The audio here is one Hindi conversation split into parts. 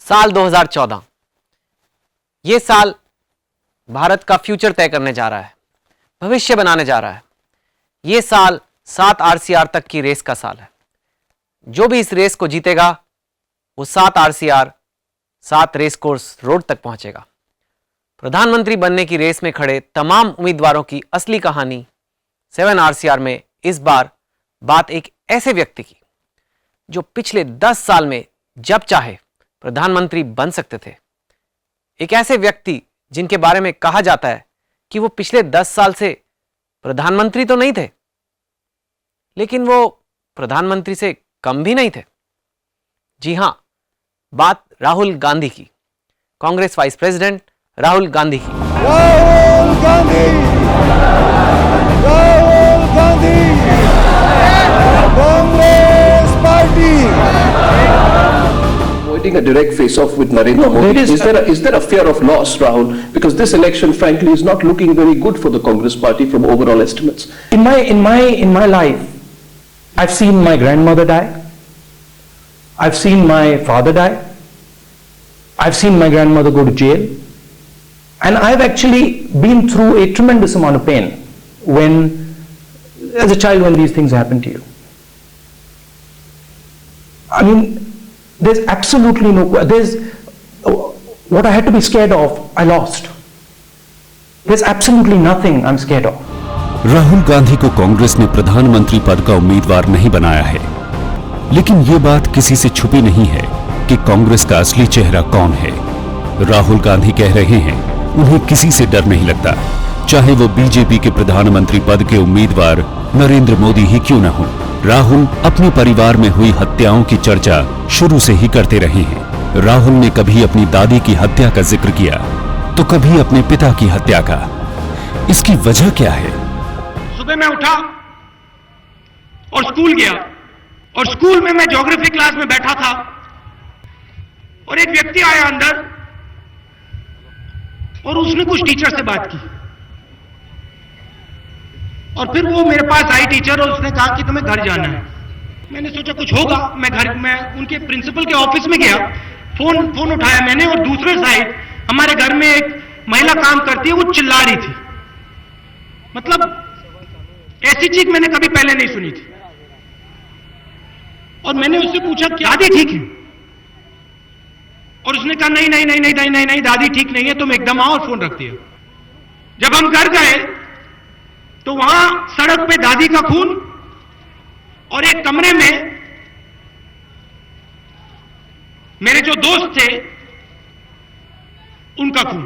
साल 2014 ये साल भारत का फ्यूचर तय करने जा रहा है, भविष्य बनाने जा रहा है। ये साल 7 आरसीआर तक की रेस का साल है। जो भी इस रेस को जीतेगा वो 7 आरसीआर 7 रेस कोर्स रोड तक पहुंचेगा। प्रधानमंत्री बनने की रेस में खड़े तमाम उम्मीदवारों की असली कहानी 7 आरसीआर में इस बार बात एक ऐसे व्यक्ति की जो पिछले 10 साल में जब चाहे प्रधानमंत्री बन सकते थे। एक ऐसे व्यक्ति जिनके बारे में कहा जाता है कि वो पिछले 10 साल से प्रधानमंत्री तो नहीं थे, लेकिन वो प्रधानमंत्री से कम भी नहीं थे। जी हां, बात राहुल गांधी की, कांग्रेस वाइस प्रेसिडेंट राहुल गांधी की। Rahul Gandhi, Rahul Gandhi, Congress party. Avoiding a direct face-off with Narendra Modi. Is there a fear of loss, Rahul? Because this election, frankly, is not looking very good for the Congress party from overall estimates. In my life, I've seen my grandmother die. I've seen my father die. I've seen my grandmother go to jail. And I've actually been through a tremendous amount of pain as a child, when these things happen to you. I mean, there's absolutely what I had to be scared of, I lost. There's absolutely nothing I'm scared of. Rahul Gandhi को कांग्रेस ने प्रधानमंत्री पद का उम्मीदवार नहीं बनाया है, लेकिन ये बात किसी से छुपी नहीं है कि कांग्रेस का असली चेहरा कौन है। राहुल गांधी कह रहे हैं उन्हें किसी से डर नहीं लगता, चाहे वो बीजेपी के प्रधानमंत्री पद के उम्मीदवार नरेंद्र मोदी ही क्यों न हो। राहुल अपने परिवार में हुई हत्याओं की चर्चा शुरू से ही करते रहे हैं। राहुल ने कभी अपनी दादी की हत्या का जिक्र किया तो कभी अपने पिता की हत्या का। इसकी वजह क्या है? सुबह मैं उठा और स्कूल गया, और स्कूल में मैं ज्योग्राफी क्लास में बैठा था और एक व्यक्ति आया अंदर और उसने कुछ टीचर से बात की, और फिर वो मेरे पास आई टीचर और उसने कहा कि तुम्हें घर जाना है। मैंने सोचा कुछ होगा, मैं उनके प्रिंसिपल के ऑफिस में गया, फोन उठाया मैंने, और दूसरे साइड हमारे घर में एक महिला काम करती है, वो चिल्ला रही थी। मतलब ऐसी चीज मैंने कभी पहले नहीं सुनी थी। और मैंने उससे पूछा कि दादी ठीक है? और उसने कहा नहीं दादी ठीक नहीं है, तुम एकदम आओ और फोन रख दिया। जब हम घर गए तो वहां सड़क पे दादी का खून और एक कमरे में मेरे जो दोस्त थे उनका खून।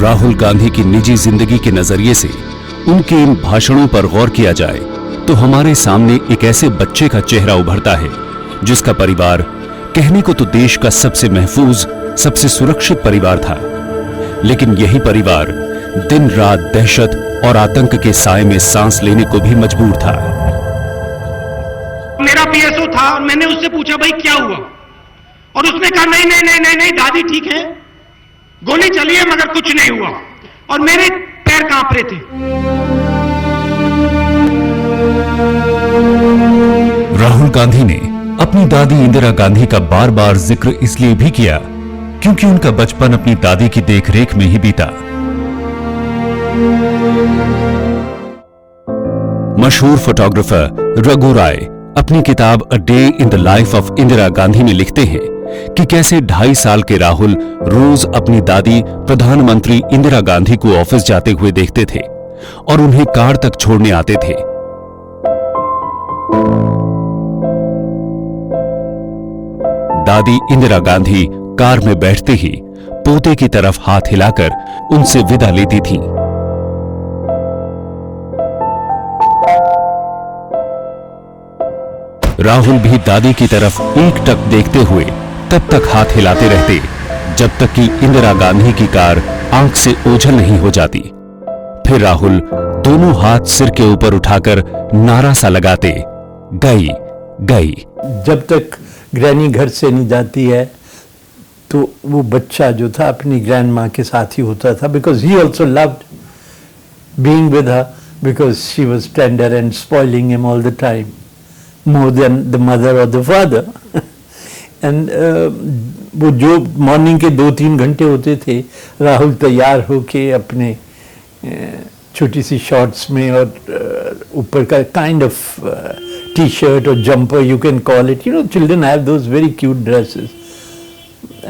राहुल गांधी की निजी जिंदगी के नजरिए से उनके इन भाषणों पर गौर किया जाए तो हमारे सामने एक ऐसे बच्चे का चेहरा उभरता है जिसका परिवार कहने को तो देश का सबसे महफूज, सबसे सुरक्षित परिवार था, लेकिन यही परिवार दिन रात दहशत और आतंक के साए में सांस लेने को भी मजबूर था। मेरा पीएसओ था और मैंने उससे पूछा भाई क्या हुआ, और उसने कहा नहीं दादी ठीक है, गोली चली है मगर कुछ नहीं हुआ। और मेरे पैर कांप रहे थे। राहुल गांधी ने अपनी दादी इंदिरा गांधी का बार बार जिक्र इसलिए भी किया क्योंकि उनका बचपन अपनी दादी की देखरेख में ही बीता। मशहूर फोटोग्राफर रघु राय अपनी किताब a day in the life of Indira Gandhi में लिखते हैं कि कैसे 2.5 साल के राहुल रोज अपनी दादी प्रधानमंत्री इंदिरा गांधी को ऑफिस जाते हुए देखते थे और उन्हें कार तक छोड़ने आते थे। दादी इंदिरा गांधी कार में बैठते ही पोते की तरफ हाथ हिलाकर उनसे विदा लेती थीं। राहुल भी दादी की तरफ एकटक देखते हुए तब तक हाथ हिलाते रहते जब तक कि इंदिरा गांधी की कार आंख से ओझल नहीं हो जाती। फिर राहुल दोनों हाथ सिर के ऊपर उठाकर नारा सा लगाते, गई गई। जब तक ग्रैनी घर से नहीं जाती है तो वो बच्चा जो था अपनी ग्रैंड माँ के साथ ही होता था, because he also loved being with her, because she was tender and spoiling him all the time, more than the mother or the father. And वो जो मॉर्निंग के 2-3 घंटे होते थे, राहुल तैयार होके अपने छोटी सी शॉर्ट्स में और ऊपर का काइंड ऑफ टी शर्ट और jumper, you can call it, you know, children have those very cute dresses,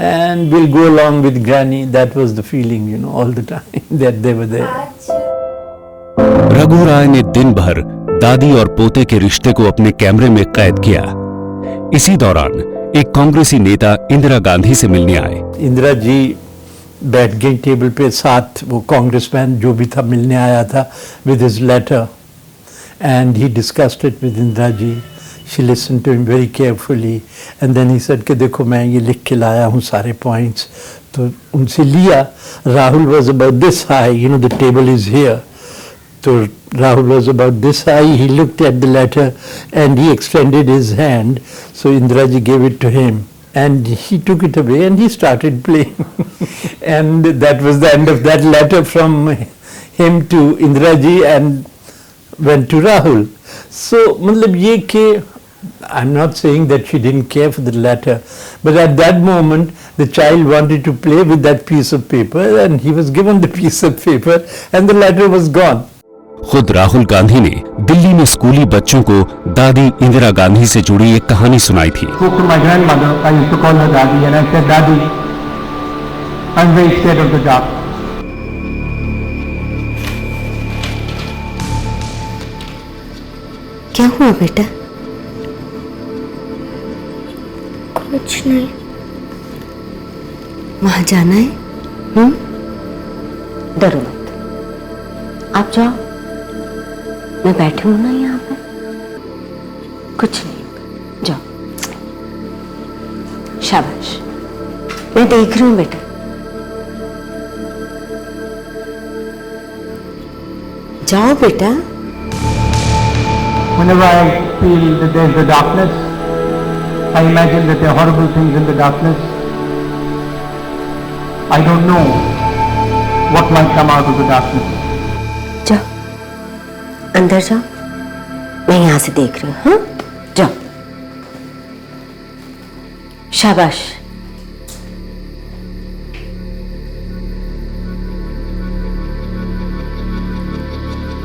and we'll go along with Granny. That was the feeling, you know, all the time that they were there. Raghu Rai ने दिन भर दादी और पोते के रिश्ते को अपने कैमरे में कैद किया। इसी दौरान एक कांग्रेसी नेता इंदिरा गांधी से मिलने आए। इंदिरा जी बैठ गई टेबल पे, साथ वो कांग्रेसमैन जो भी था मिलने आया था with his letter, and he discussed it with Indira ji. She listened to him very carefully, and then he said कि देखो मैं ये लिख के लाया हूँ सारे points. तो उनसे लिया. Rahul was about this high, you know, the table is here. So Rahul was about this high. He looked at the letter and he extended his hand. So Indira ji gave it to him, and he took it away and he started playing. And that was the end of that letter from him to Indira ji and went to Rahul. So मतलब ये कि I'm not saying that she didn't care for the letter, but at that moment the child wanted to play with that piece of paper, and he was given the piece of paper and the letter was gone. खुद राहुल गांधी ने दिल्ली में स्कूली बच्चों को दादी इंदिरा गांधी से जुड़ी एक कहानी सुनाई थी। Spoke to my grandmother. I used to call her Daddy, and I said, Daddy, I'm very scared of the dark. क्या हुआ बेटा? कुछ नहीं। वहां जाना है? डरो मत, आप जाओ, मैं बैठी हूं ना यहाँ पे, कुछ नहीं, जाओ। शाबाश, मैं देख रही हूँ बेटा। जाओ बेटा। Whenever I feel that there's the darkness, I imagine that there are horrible things in the darkness. I don't know what might come out of the darkness. जाओ, अंदर जाओ, मैं यहां से देख रही हूँ। हाँ, जाओ, शाबाश।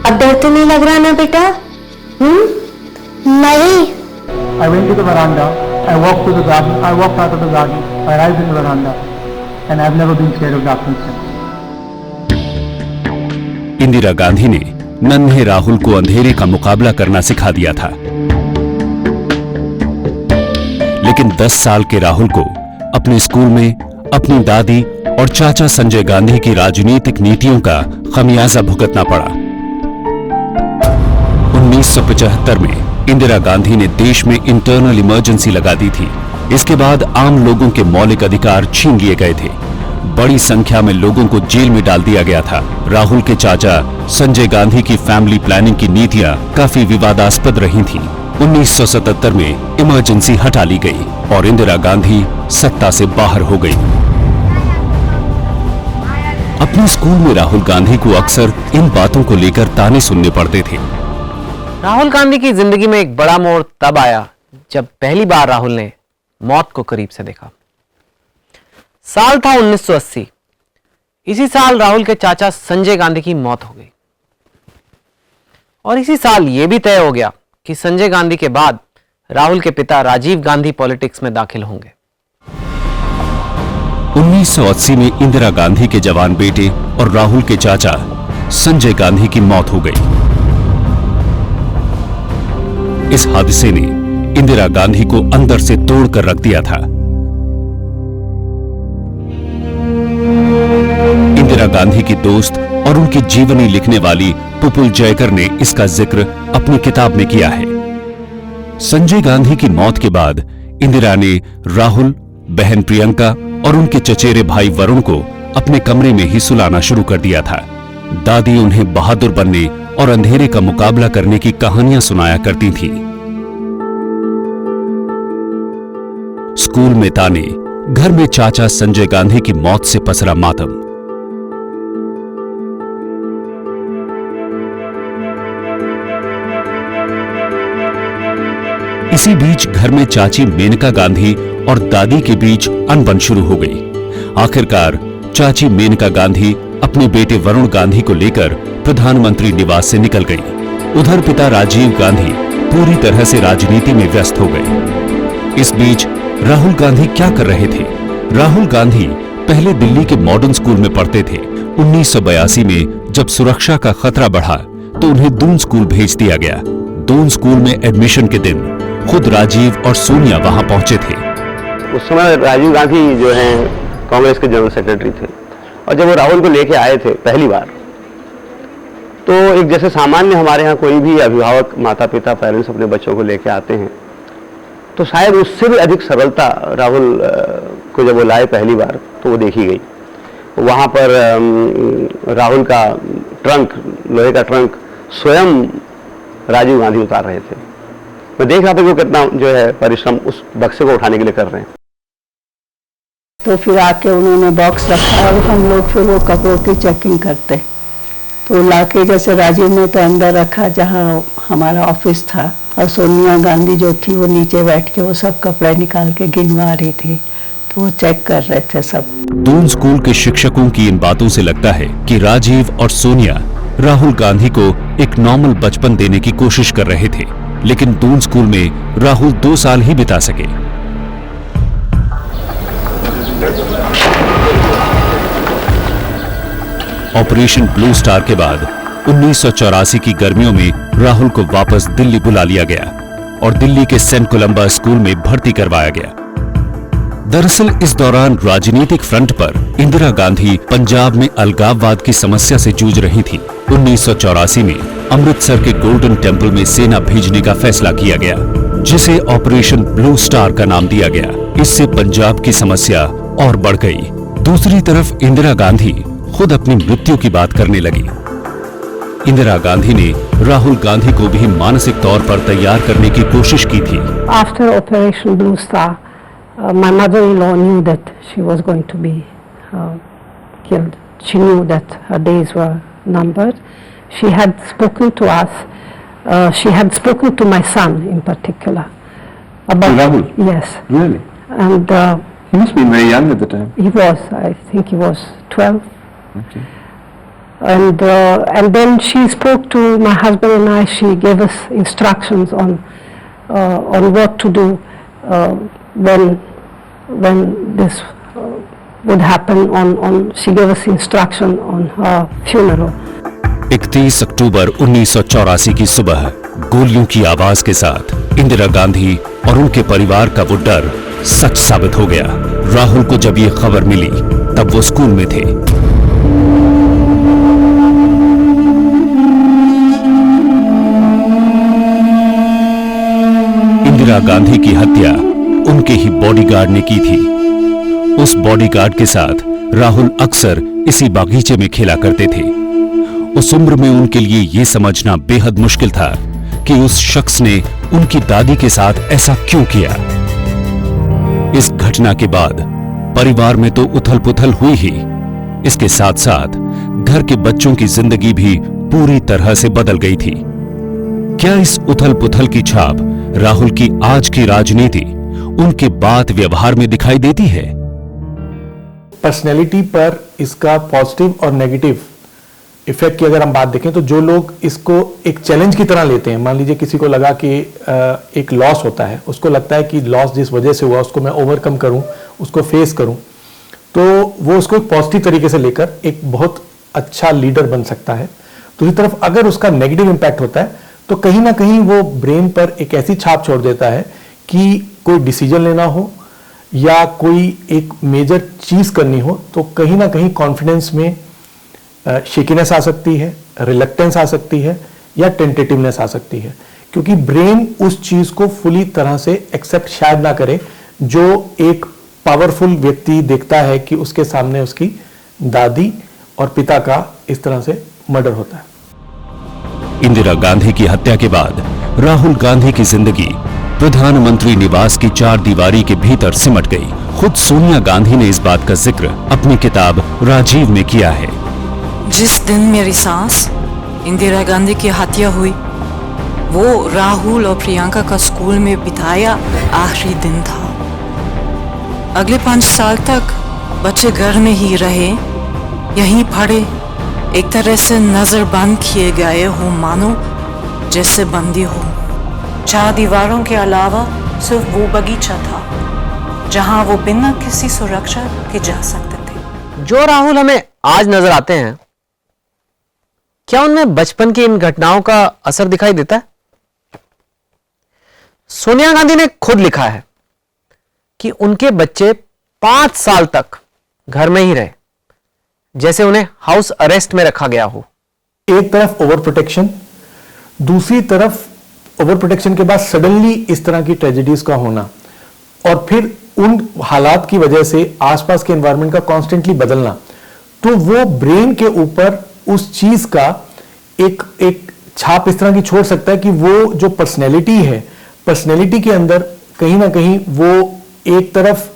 अब डर तो नहीं लग रहा ना बेटा? नहीं। I went to the veranda, I walked to the garden, I walked out of the garden, I arrived in the veranda, and I've never been scared of darkness since. Indira Gandhi ने नन्हे राहुल को अंधेरे का मुकाबला करना सिखा दिया था, लेकिन 10 साल के राहुल को अपने स्कूल में अपनी दादी और चाचा संजय गांधी की राजनीतिक नीतियों का खमियाजा भुगतना पड़ा। 1975 में इंदिरा गांधी ने देश में इंटरनल इमरजेंसी लगा दी थी। इसके बाद आम लोगों के मौलिक अधिकार छीन लिए गए थे। बड़ी संख्या में लोगों को जेल में डाल दिया गया था। राहुल के चाचा संजय गांधी की फैमिली प्लानिंग की नीतियां काफी विवादास्पद रही थीं। 1977 में इमरजेंसी हटा ली गई और इंदिरा गांधी सत्ता से बाहर हो गई। अपने स्कूल में राहुल गांधी को अक्सर इन बातों को लेकर ताने सुनने पड़ते थे। राहुल गांधी की जिंदगी में एक बड़ा मोड़ तब आया जब पहली बार राहुल ने मौत को करीब से देखा। साल था 1980। इसी साल राहुल के चाचा संजय गांधी की मौत हो गई और इसी साल यह भी तय हो गया कि संजय गांधी के बाद राहुल के पिता राजीव गांधी पॉलिटिक्स में दाखिल होंगे। 1980 में इंदिरा गांधी के जवान बेटे और राहुल के चाचा संजय गांधी की मौत हो गई। इस हादसे ने इंदिरा गांधी को अंदर से तोड़कर रख दिया था। इंदिरा गांधी की दोस्त और उनकी जीवनी लिखने वाली पुपुल जयकर ने इसका जिक्र अपनी किताब में किया है। संजय गांधी की मौत के बाद इंदिरा ने राहुल, बहन प्रियंका और उनके चचेरे भाई वरुण को अपने कमरे में ही सुलाना शुरू कर दिया था। दादी उन्हें बहादुर बनने और अंधेरे का मुकाबला करने की कहानियां सुनाया करती थी। स्कूल में ताने, घर में चाचा संजय गांधी की मौत से पसरा मातम। इसी बीच घर में चाची मेनका गांधी और दादी के बीच अनबन शुरू हो गई। आखिरकार चाची मेनका गांधी अपने बेटे वरुण गांधी को लेकर प्रधानमंत्री निवास से निकल गई। उधर पिता राजीव गांधी पूरी तरह से राजनीति में व्यस्त हो गए। इस बीच राहुल गांधी क्या कर रहे थे? राहुल गांधी पहले दिल्ली के मॉडर्न स्कूल में पढ़ते थे। 1982 में जब सुरक्षा का खतरा बढ़ा तो उन्हें दून स्कूल भेज दिया गया। दून स्कूल में एडमिशन के दिन खुद राजीव और सोनिया वहां पहुंचे थे। उस समय राजीव गांधी जो हैं कांग्रेस के जनरल सेक्रेटरी थे, और जब वो राहुल को लेके आए थे पहली बार, तो एक जैसे सामान्य हमारे यहाँ कोई भी अभिभावक, माता पिता, पेरेंट्स अपने बच्चों को लेके आते हैं, तो शायद उससे भी अधिक सरलता राहुल को जब वो लाए पहली बार तो वो देखी गई। वहाँ पर राहुल का ट्रंक, लोहे का ट्रंक स्वयं राजीव गांधी उतार रहे थे। मैं देख रहा था कि वो कितना जो है परिश्रम उस बक्से को उठाने के लिए कर रहे हैं। तो फिर आके उन्होंने बॉक्स रखा और हम लोग फिर वो कपड़ों की चेकिंग करते, तो लाके जैसे राजीव ने तो अंदर रखा जहाँ हमारा ऑफिस था, और सोनिया गांधी जो थी वो नीचे बैठ के वो सब कपड़े निकाल के गिनवा रही थी, तो वो चेक कर रहे थे सब। दून स्कूल के शिक्षकों की इन बातों से लगता है कि राजीव और सोनिया राहुल गांधी को एक नॉर्मल बचपन देने की कोशिश कर रहे थे, लेकिन दून स्कूल में राहुल 2 साल ही बिता सके। ऑपरेशन ब्लू स्टार के बाद 1984 की गर्मियों में राहुल को वापस दिल्ली बुला लिया गया और दिल्ली के सेंट कोलंबा स्कूल में भर्ती करवाया गया। दरअसल इस दौरान राजनीतिक फ्रंट पर इंदिरा गांधी पंजाब में अलगाववाद की समस्या से जूझ रही थी। 1984 में अमृतसर के गोल्डन टेम्पल में सेना भेजने का फैसला किया गया, जिसे ऑपरेशन ब्लू स्टार का नाम दिया गया। इससे पंजाब की समस्या और बढ़ गई। दूसरी तरफ इंदिरा गांधी खुद अपनी मृत्यु की बात करने लगी। इंदिरा गांधी ने राहुल गांधी को भी मानसिक तौर पर तैयार करने की कोशिश की थी। After Operation Blue Star, my mother-in-law knew that she was going to be killed. She knew that her days were numbered. She had spoken to us. She had spoken to my son in particular. About Rahul? Yes. Really? And He must be very young at the time. he was, I think he was 12. Okay. And then she spoke to my husband and I. She gave us instructions on what to do when this would happen. She gave us instruction on her funeral. 31 अक्टूबर 1984 की सुबह गोलियों की आवाज के साथ इंदिरा गांधी और उनके परिवार का वो डर सच साबित हो गया। राहुल को जब ये खबर मिली तब वो स्कूल में थे। इंदिरा गांधी की हत्या उनके ही बॉडीगार्ड ने की थी। उस बॉडीगार्ड के साथ राहुल अक्सर इसी बागीचे में खेला करते थे। उस उम्र में उनके लिए यह समझना बेहद मुश्किल था कि उस शख्स ने उनकी दादी के साथ ऐसा क्यों किया। इस घटना के बाद परिवार में तो उथल-पुथल हुई ही, इसके साथ साथ घर के बच्चों की जिंदगी भी पूरी तरह से बदल गई थी। क्या इस उथल-पुथल की छाप राहुल की आज की राजनीति, उनके बात व्यवहार में दिखाई देती है? पर्सनैलिटी पर इसका पॉजिटिव और नेगेटिव इफेक्ट की अगर हम बात देखें तो जो लोग इसको एक चैलेंज की तरह लेते हैं, मान लीजिए किसी को लगा कि एक लॉस होता है, उसको लगता है कि लॉस जिस वजह से हुआ उसको मैं ओवरकम करूं, उसको फेस करूं, तो वो उसको एक पॉजिटिव तरीके से लेकर एक बहुत अच्छा लीडर बन सकता है। दूसरी तरफ अगर उसका नेगेटिव इंपैक्ट होता है तो कहीं ना कहीं वो ब्रेन पर एक ऐसी छाप छोड़ देता है कि कोई डिसीजन लेना हो या कोई एक मेजर चीज करनी हो तो कहीं ना कहीं कॉन्फिडेंस में शेकीनेस आ सकती है, रिलक्टेंस आ सकती है या टेंटेटिवनेस आ सकती है, क्योंकि ब्रेन उस चीज को फुली तरह से एक्सेप्ट शायद ना करे जो एक पावरफुल व्यक्ति देखता है कि उसके सामने उसकी दादी और पिता का इस तरह से मर्डर होता है। इंदिरा गांधी की हत्या के बाद राहुल गांधी की जिंदगी प्रधानमंत्री निवास की 4 दीवारी के भीतर सिमट गई। खुद सोनिया गांधी ने इस बात का जिक्र अपनी किताब राजीव में किया है। जिस दिन मेरी सास इंदिरा गांधी की हत्या हुई वो राहुल और प्रियंका का स्कूल में बिताया आखिरी दिन था। अगले 5 साल तक बच्चे घर में ही रहे, यहीं पढ़े, एक तरह से नजर बंद किए गए हो, मानो जैसे बंदी हो। 4 दीवारों के अलावा सिर्फ वो बगीचा था जहां वो बिना किसी सुरक्षा के जा सकते थे। जो राहुल हमें आज नजर आते हैं, क्या उनमें बचपन की इन घटनाओं का असर दिखाई देता है? सोनिया गांधी ने खुद लिखा है कि उनके बच्चे 5 साल तक घर में ही रहे, जैसे उन्हें हाउस अरेस्ट में रखा गया हो। एक तरफ ओवर प्रोटेक्शन, दूसरी तरफ ओवर प्रोटेक्शन के बाद सडनली इस तरह की ट्रेजेडीज का होना, और फिर उन हालात की वजह से आसपास के एनवायरनमेंट का कॉन्स्टेंटली बदलना, तो वो ब्रेन के ऊपर उस चीज का एक छाप इस तरह की छोड़ सकता है कि वो जो पर्सनैलिटी है, पर्सनैलिटी के अंदर कहीं ना कहीं वो एक तरफ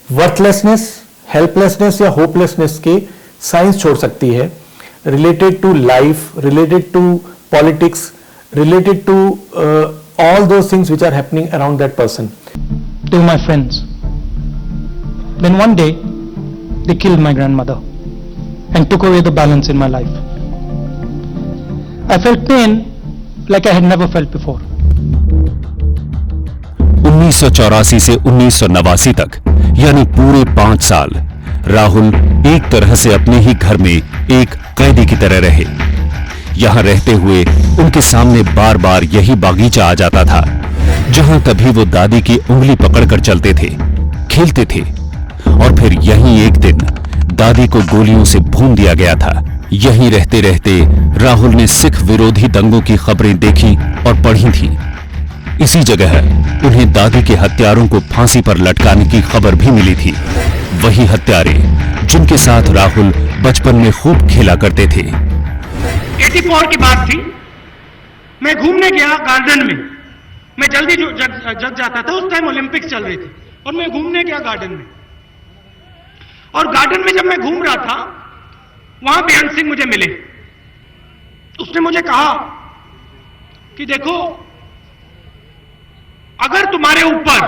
वर्थलेसनेस, हेल्पलेसनेस या होपलेसनेस के साइंस छोड़ सकती है, related to life, related to politics, related to all those things which are happening around that person. They were my friends. Then one day, they killed my grandmother and took away the balance in my life. I felt pain like I had never felt before. 1984 से 1989 तक, यानी पूरे 5 साल, राहुल एक तरह से अपने ही घर में एक कैदी की तरह रहे। यहां रहते हुए उनके सामने बार बार यही बागीचा आ जाता था, जहां कभी वो दादी की उंगली पकड़कर चलते थे, खेलते थे, और फिर यहीं एक दिन दादी को गोलियों से भून दिया गया था। यहीं रहते रहते राहुल ने सिख विरोधी दंगों की खबरें देखी और पढ़ी थी। इसी जगह उन्हें दादी के हत्यारों को फांसी पर लटकाने की खबर भी मिली थी। वही हत्यारे जिनके साथ राहुल बचपन में खूब खेला करते थे। 84 की बात थी, मैं घूमने गया गार्डन में। मैं जल्दी जग जाता था, उस टाइम ओलंपिक्स चल रही थी, और मैं घूमने गया गार्डन में। और गार्डन में जब मैं घूम रहा था, वहां बेअंत सिंह मुझे मिले। उसने मुझे कहा कि देखो, अगर तुम्हारे ऊपर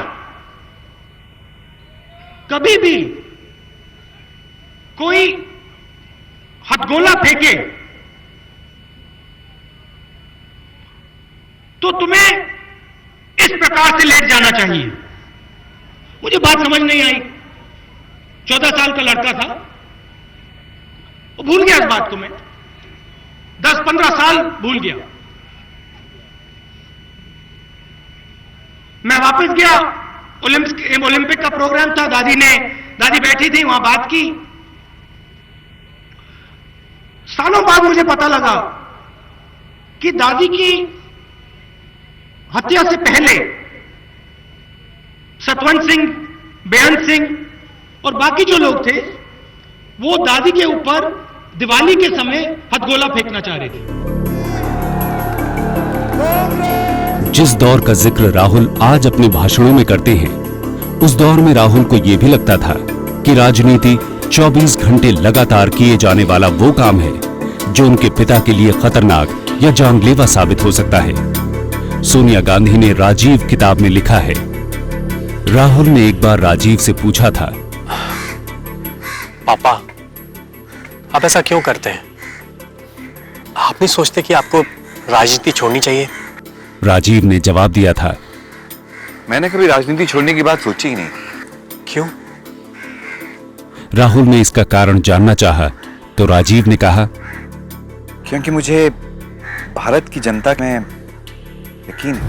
कभी भी कोई हथगोला फेंके तो तुम्हें इस प्रकार से लेट जाना चाहिए। मुझे बात समझ नहीं आई। 14 साल का लड़का था, वो भूल गया इस बात को। मैं 10-15 साल भूल गया। मैं वापस गया, ओलंपिक का प्रोग्राम था, दादी बैठी थी, वहां बात की। सालों बाद मुझे पता लगा कि दादी की हत्या से पहले सतवंत सिंह, बेअंत सिंह और बाकी जो लोग थे, वो दादी के ऊपर दिवाली के समय हथगोला फेंकना चाह रहे थे। जिस दौर का जिक्र राहुल आज अपने भाषणों में करते हैं, उस दौर में राहुल को यह भी लगता था कि राजनीति 24 घंटे लगातार किए जाने वाला वो काम है जो उनके पिता के लिए खतरनाक या जानलेवा साबित हो सकता है। सोनिया गांधी ने राजीव किताब में लिखा है, राहुल ने एक बार राजीव से पूछा था, पापा, आप ऐसा क्यों करते हैं? आप नहीं सोचते कि आपको राजनीति छोड़नी चाहिए? राजीव ने जवाब दिया था, मैंने कभी राजनीति छोड़ने की बात सोची ही नहीं। क्यों? राहुल ने इसका कारण जानना चाहा तो राजीव ने कहा, क्योंकि मुझे भारत की जनता में यकीन है।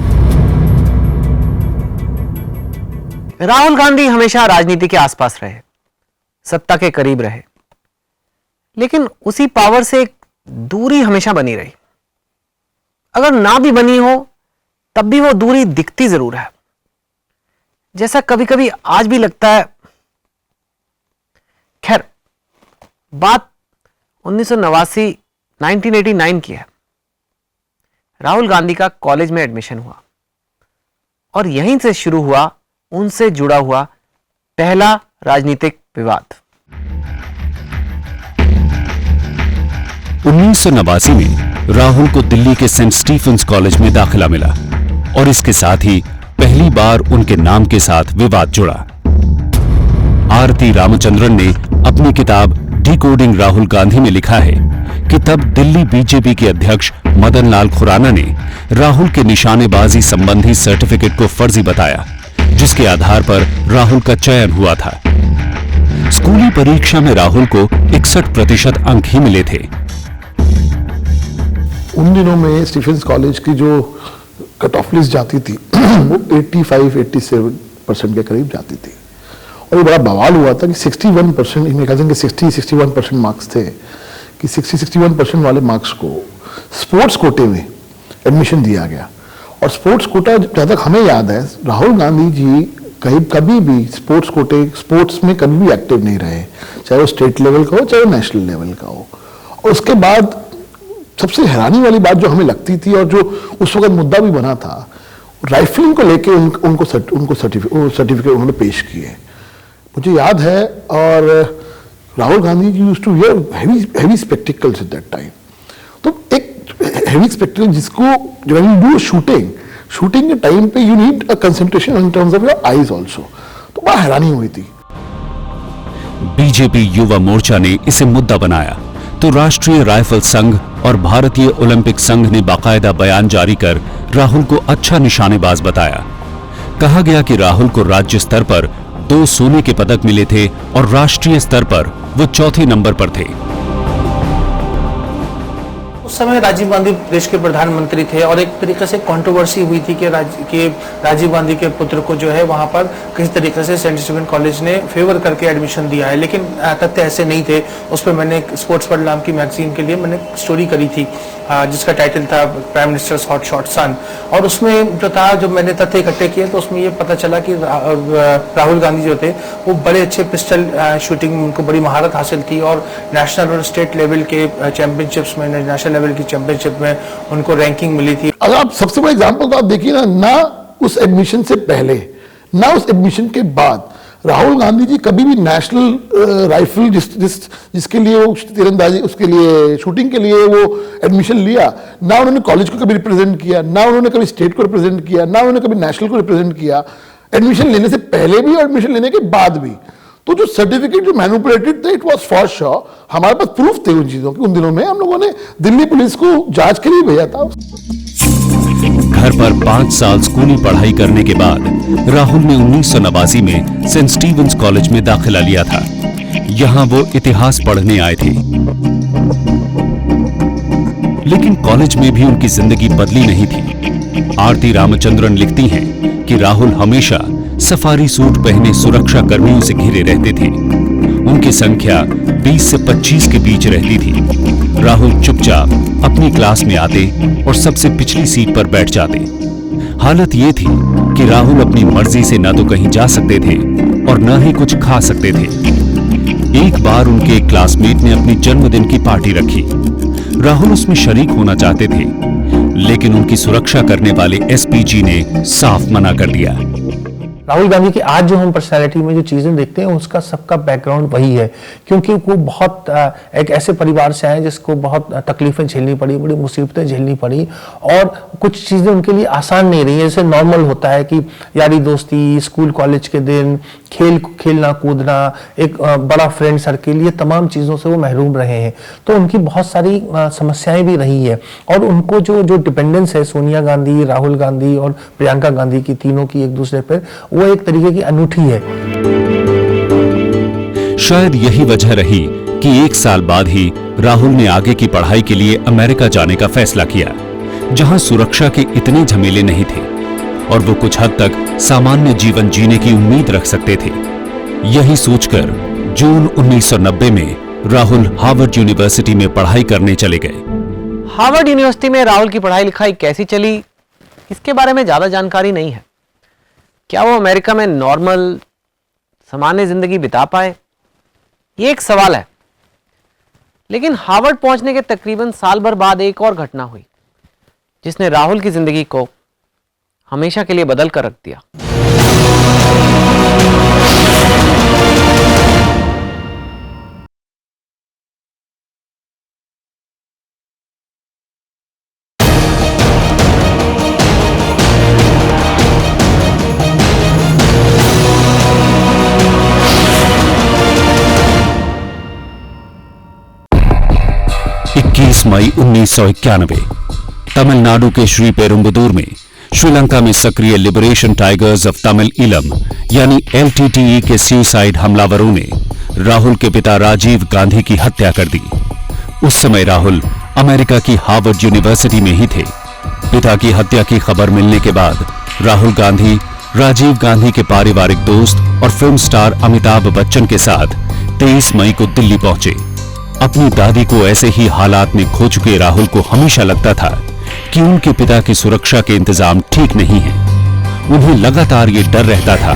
राहुल गांधी हमेशा राजनीति के आसपास रहे, सत्ता के करीब रहे, लेकिन उसी पावर से एक दूरी हमेशा बनी रही। अगर ना भी बनी हो तब भी वो दूरी दिखती जरूर है, जैसा कभी कभी आज भी लगता है। खैर, बात 1989 की है। राहुल गांधी का कॉलेज में एडमिशन हुआ और यहीं से शुरू हुआ उनसे जुड़ा हुआ पहला राजनीतिक विवाद। 1989 में राहुल को दिल्ली के सेंट स्टीफेंस कॉलेज में दाखिला मिला और इसके साथ ही पहली बार उनके नाम के साथ विवाद जुड़ा। आरती रामचंद्रन ने अपनी किताब डिकोडिंग राहुल गांधी में लिखा है कि तब दिल्ली बीजेपी के अध्यक्ष मदन लाल खुराना ने राहुल के निशानेबाजी संबंधी सर्टिफिकेट को फर्जी बताया, जिसके आधार पर राहुल का चयन हुआ था। स्कूली परीक्षा में राहुल को 61% अंक ही मिले थे। उन दिनों में स्टीफेंस कॉलेज की जो कट ऑफ लिस्ट जाती थी वो 85-87% के करीब जाती थी, और ये बड़ा बवाल हुआ था कि 61%, इनमें कहते हैं कि 60-61% मार्क्स थे, कि 60-61% वाले मार्क्स को स्पोर्ट्स कोटे में एडमिशन दिया गया। और स्पोर्ट्स कोटा, जहाँ तक हमें याद है, राहुल गांधी जी कभी भी स्पोर्ट्स में कभी भी एक्टिव नहीं रहे, चाहे वो स्टेट लेवल का हो चाहे वो नेशनल लेवल का हो। और उसके बाद सबसे हैरानी वाली बात जो हमें लगती थी और जो उस वक्त मुद्दा भी बना था, राइफलिंग को लेके उनको सर्टिफिकेट उन्होंने पेश किए, मुझे याद है। और Rahul Gandhi ji used to wear heavy spectacles at that time. तो एक हेवी स्पेक्टिकल जिसको व्हेन यू डू शूटिंग के टाइम पे you need a concentration in terms of your eyes also, तो बड़ा हैरानी हुई थी। बीजेपी युवा मोर्चा ने इसे मुद्दा बनाया तो राष्ट्रीय राइफल संघ और भारतीय ओलंपिक संघ ने बाकायदा बयान जारी कर राहुल को अच्छा निशानेबाज बताया। कहा गया कि राहुल को राज्य स्तर पर 2 सोने के पदक मिले थे और राष्ट्रीय स्तर पर वो चौथे नंबर पर थे। उस समय राजीव गांधी देश के प्रधानमंत्री थे और एक तरीके से कंट्रोवर्सी हुई थी कि राजीव गांधी के पुत्र को जो है वहां पर किसी तरीके से सेंट स्टीफेंस कॉलेज ने फेवर करके एडमिशन दिया है, लेकिन तथ्य ऐसे नहीं थे। उस पर मैंने स्पोर्ट्स पर नाम की मैगजीन के लिए मैंने स्टोरी करी थी जिसका टाइटल था प्राइम मिनिस्टर्स हॉट शॉट सन, और उसमें जो था, जब मैंने तथ्य इकट्ठे किए तो उसमें ये पता चला कि राहुल गांधी जो थे वो बड़े अच्छे पिस्टल शूटिंग में उनको बड़ी महारत हासिल थी और नेशनल और स्टेट लेवल के चैंपियनशिप्स में, नेशनल लेवल की चैंपियनशिप में उनको रैंकिंग मिली थी। अगर आप सबसे बड़ा एग्जाम्पल तो आप देखिए ना उस एडमिशन से पहले ना उस एडमिशन के बाद राहुल गांधी जी कभी भी नेशनल राइफल जिसके लिए वो तीरंदाजी, उसके लिए शूटिंग के लिए वो एडमिशन लिया, ना उन्होंने कॉलेज को कभी रिप्रेजेंट किया, ना उन्होंने कभी स्टेट को रिप्रेजेंट किया, ना उन्होंने कभी नेशनल को रिप्रेजेंट किया, एडमिशन लेने से पहले भी और एडमिशन लेने के बाद भी। तो जो सर्टिफिकेट जो मैनिपुलेटेड थे, इट वाज फॉर श्योर, हमारे पास प्रूफ थे उन चीजों के। उन दिनों में हम लोगों ने दिल्ली पुलिस को जांच के लिए भेजा था। घर पर 5 साल स्कूली पढ़ाई करने के बाद राहुल ने 1989 में सेंट स्टीफेंस कॉलेज में दाखिला लिया था। यहां वो इतिहास पढ़ने आए थे, लेकिन कॉलेज में भी उनकी जिंदगी बदली नहीं थी। आरती रामचंद्रन लिखती हैं कि राहुल हमेशा सफारी सूट पहने सुरक्षा कर्मियों से घिरे रहते थे। उनकी संख्या 20 से 25 के बीच रहती थी। राहुल चुपचाप अपनी क्लास में आते और सबसे पिछली सीट पर बैठ जाते। हालत ये थी कि राहुल अपनी मर्जी से न तो कहीं जा सकते थे और न ही कुछ खा सकते थे। एक बार उनके एक क्लासमेट ने अपनी जन्मदिन की पार्टी रखी। राहुल उसमें शरीक होना चाहते थे, लेकिन उनकी सुरक्षा करने वाले एसपीजी ने साफ मना कर दिया। राहुल गांधी की आज जो हम पर्सनैलिटी में जो चीजें देखते हैं उसका सबका बैकग्राउंड वही है, क्योंकि वो बहुत एक ऐसे परिवार से आए जिसको बहुत तकलीफें झेलनी पड़ी, बड़ी मुसीबतें झेलनी पड़ी और कुछ चीजें उनके लिए आसान नहीं रही। जैसे नॉर्मल होता है कि यारी दोस्ती, स्कूल कॉलेज के दिन, खेलना कूदना, एक बड़ा फ्रेंड सर्किल, ये तमाम चीजों से वो महरूम रहे हैं। तो उनकी बहुत सारी समस्याएं भी रही है और उनको जो डिपेंडेंस है सोनिया गांधी, राहुल गांधी और प्रियंका गांधी की, तीनों की एक दूसरे पर, वो एक तरीके की अनूठी है। शायद यही वजह रही कि 1 साल बाद ही राहुल ने आगे की पढ़ाई के लिए अमेरिका जाने का फैसला किया, जहां सुरक्षा के इतने झमेले नहीं थे और वो कुछ हद तक सामान्य जीवन जीने की उम्मीद रख सकते थे। यही सोचकर जून 1990 में राहुल हार्वर्ड यूनिवर्सिटी में पढ़ाई करने चले गए। हार्वर्ड यूनिवर्सिटी में राहुल की पढ़ाई लिखाई कैसी चली, इसके बारे में ज्यादा जानकारी नहीं है। क्या वो अमेरिका में नॉर्मल सामान्य जिंदगी बिता पाए, ये एक सवाल है। लेकिन हार्वर्ड पहुंचने के तकरीबन साल भर बाद एक और घटना हुई जिसने राहुल की जिंदगी को हमेशा के लिए बदल कर रख दिया। मई 1991 तमिलनाडु के श्री पेरुम्बदूर में श्रीलंका में सक्रिय लिबरेशन टाइगर्स ऑफ तमिल इलम यानी LTTE के सुसाइड हमलावरों ने राहुल के पिता राजीव गांधी की हत्या कर दी। उस समय राहुल अमेरिका की हार्वर्ड यूनिवर्सिटी में ही थे। पिता की हत्या की खबर मिलने के बाद राहुल गांधी राजीव गांधी के पारिवारिक दोस्त और फिल्म स्टार अमिताभ बच्चन के साथ 23 मई को दिल्ली पहुंचे। अपनी दादी को ऐसे ही हालात में खो चुके राहुल को हमेशा लगता था कि उनके पिता की सुरक्षा के इंतजाम ठीक नहीं है। उन्हें लगातार ये डर रहता था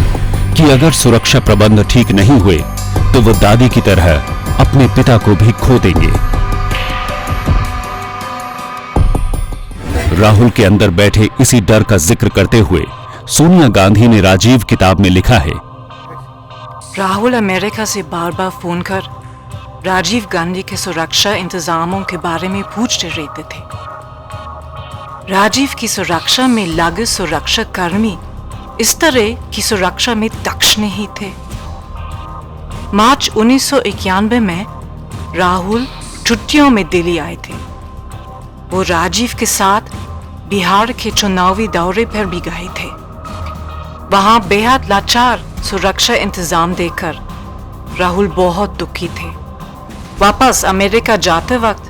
कि अगर सुरक्षा प्रबंध ठीक नहीं हुए तो वो दादी की तरह अपने पिता को भी खो देंगे। राहुल के अंदर बैठे इसी डर का जिक्र करते हुए सोनिया गांधी ने राजीव किताब में लिखा है, राहुल अमेरिका से बार बार फोन कर राजीव गांधी के सुरक्षा इंतजामों के बारे में पूछते रहते थे। राजीव की सुरक्षा में लगे सुरक्षा कर्मी इस तरह की सुरक्षा में दक्ष नहीं थे। मार्च 1991 में राहुल छुट्टियों में दिल्ली आए थे। वो राजीव के साथ बिहार के चुनावी दौरे पर भी गए थे। वहां बेहद लाचार सुरक्षा इंतजाम देखकर राहुल बहुत दुखी थे। वापस अमेरिका जाते वक्त